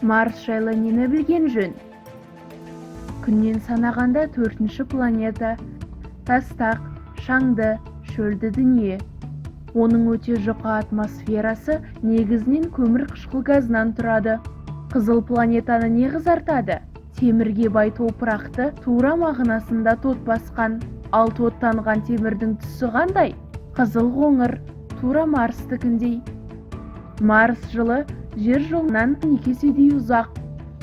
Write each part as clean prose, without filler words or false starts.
Марс жайлы нені білген жөн? Күннен санағанда 4-ші планета. Тастақ, шаңды, шөлді дүние. Оның өте жұқа атмосферасы негізінен көмір қышқыл газынан тұрады. Қызыл планетаны не қызартады? Темірге бай топырақты тура мағынасында тот басқан. Ал тоттанған темірдің түсі қандай? Қызыл қоңыр, тура Марстікіндей. Марс жылы жер жылынан 2 еседей ұзақ.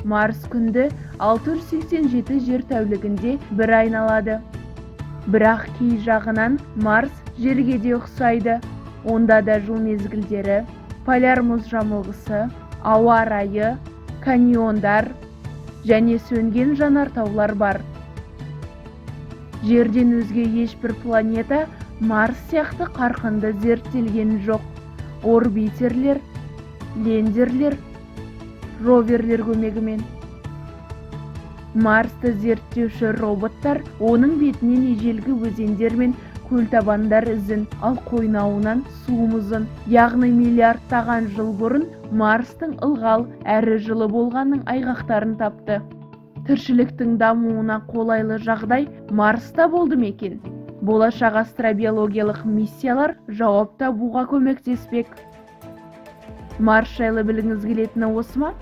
Марс күнді 687 жер тәулігінде бір айналады. Бірақ кей жағынан Марс жерге де ұқсайды. Онда да жыл мезгілдері, поляр мұз жамылғысы, ауа райы, каньондар және сөнген жанартаулар бар. Жерден өзге ешбір планета Марс сияқты қарқынды зерттелген жоқ. Орбитерлер, лендерлер, роверлер көмегімен. Марсты зерттеуші роботтар оның бетінен ежелгі өзендер мен көлтабандар ізін, ал қойнауынан су мұзын, яғни миллиардтаған жыл бұрын Марстың ылғал әрі жылы болғанның айғақтарын тапты. Тіршіліктің дамуына қолайлы жағдай Марста болды ма екен? Болашақ астробиологиялық миссиялар жауап табуға көмектеспек. Марс жайлы білгіңіз келетіні осы ма?